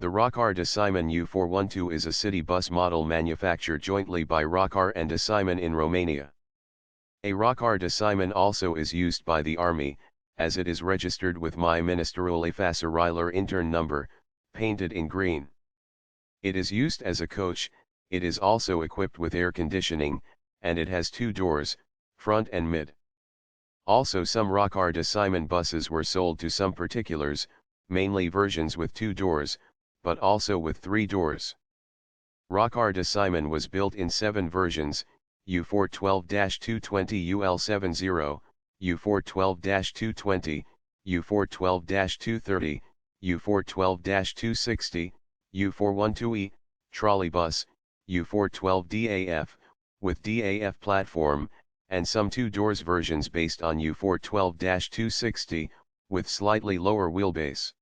The Rocar de Simon U412 is a city bus model manufactured jointly by Rocar and de Simon in Romania. A Rocar de Simon also is used by the Army, as it is registered with My Ministerule Fasarilar intern number, painted in green. It is used as a coach, it is also equipped with air conditioning, and it has two doors, front and mid. Also some Rocar de Simon buses were sold to some particulars, mainly versions with two doors, but also with three doors. Rocar de Simon was built in 7 versions, U412-220 UL70, U412-220, U412-230, U412-260, U412E, trolleybus, U412 DAF, with DAF platform, and some 2 doors versions based on U412-260, with slightly lower wheelbase.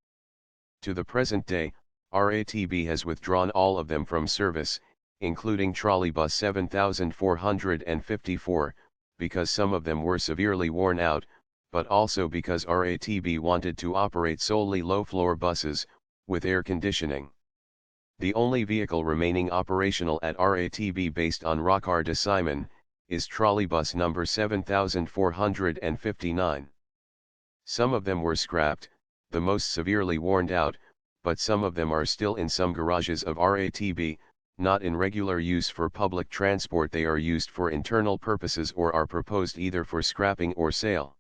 To the present day, RATB has withdrawn all of them from service, including trolleybus 7454, because some of them were severely worn out, but also because RATB wanted to operate solely low-floor buses, with air conditioning. The only vehicle remaining operational at RATB based on Rocar de Simon, is trolleybus number 7459. Some of them were scrapped, the most severely worn out, but some of them are still in some garages of RATB, not in regular use for public transport. They are used for internal purposes or are proposed either for scrapping or sale.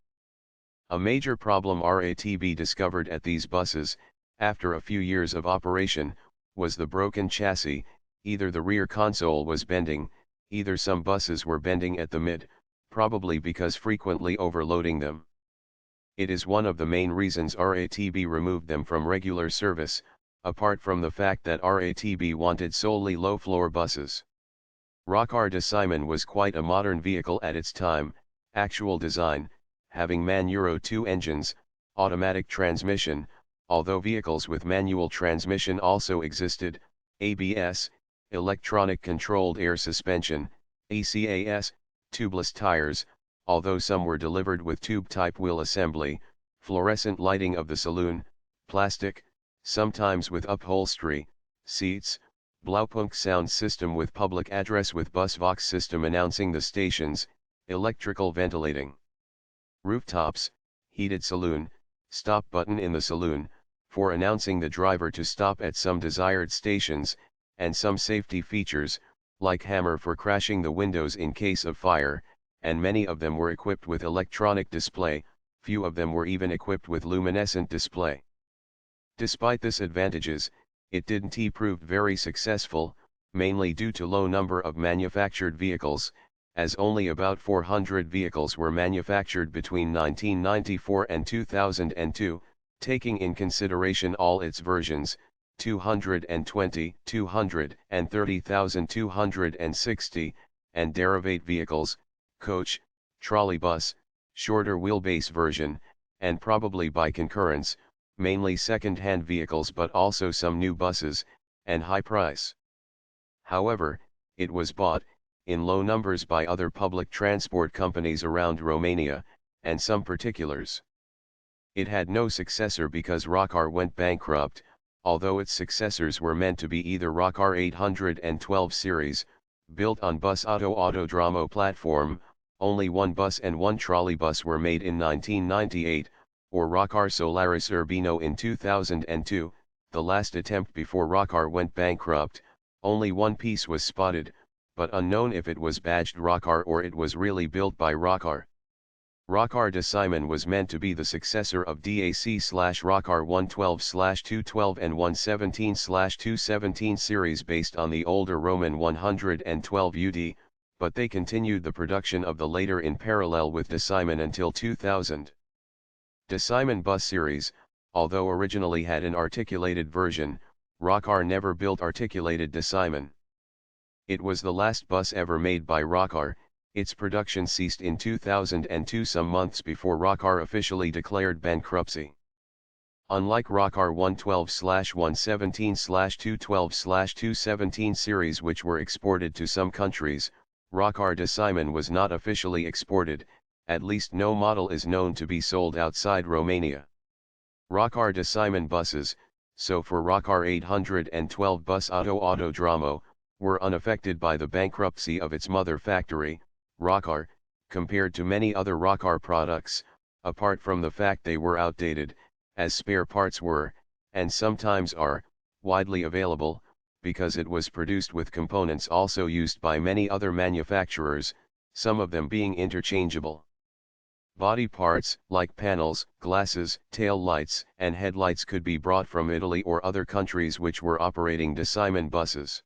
A major problem RATB discovered at these buses, after a few years of operation, was the broken chassis. Either the rear console was bending, either some buses were bending at the mid, probably because frequently overloading them. It is one of the main reasons RATB removed them from regular service, apart from the fact that RATB wanted solely low-floor buses. Rocar de Simon was quite a modern vehicle at its time, actual design, having MAN Euro 2 engines, automatic transmission, although vehicles with manual transmission also existed, ABS, electronic controlled air suspension, ECAS, tubeless tires, although some were delivered with tube-type wheel assembly, fluorescent lighting of the saloon, plastic, sometimes with upholstery, seats, Blaupunkt sound system with public address with bus vox system announcing the stations, electrical ventilating. Rooftops, heated saloon, stop button in the saloon, for announcing the driver to stop at some desired stations, and some safety features, like hammer for crashing the windows in case of fire, and many of them were equipped with electronic display, few of them were even equipped with luminescent display. Despite this advantages, it didn't prove very successful, mainly due to low number of manufactured vehicles, as only about 400 vehicles were manufactured between 1994 and 2002, taking in consideration all its versions, 220, 230,260, and derivate vehicles, coach, trolleybus, shorter wheelbase version, and probably by concurrence, mainly second-hand vehicles but also some new buses, and high price. However, it was bought, in low numbers by other public transport companies around Romania, and some particulars. It had no successor because Rocar went bankrupt, although its successors were meant to be either Rocar 812 series, built on Bus Autodromo platform, only one bus and one trolleybus were made in 1998, or Rocar Solaris Urbino in 2002, the last attempt before Rocar went bankrupt. Only one piece was spotted, but unknown if it was badged Rocar or it was really built by Rocar. Rocar de Simon was meant to be the successor of DAC/Rocar 112/212 and 117/217 series based on the older Roman 112 UD, but they continued the production of the later in parallel with de Simon until 2000. De Simon bus series, although originally had an articulated version, Rocar never built articulated de Simon. It was the last bus ever made by Rocar. Its production ceased in 2002, some months before Rocar officially declared bankruptcy. Unlike Rocar 112/117/212/217 series which were exported to some countries, Rocar de Simon was not officially exported, at least no model is known to be sold outside Romania. Rocar de Simon buses, so for Rocar 812 bus Autodromo, were unaffected by the bankruptcy of its mother factory, Rocar, compared to many other Rocar products, apart from the fact they were outdated, as spare parts were, and sometimes are, widely available, because it was produced with components also used by many other manufacturers, some of them being interchangeable. Body parts, like panels, glasses, tail lights, and headlights could be brought from Italy or other countries which were operating Deciman buses.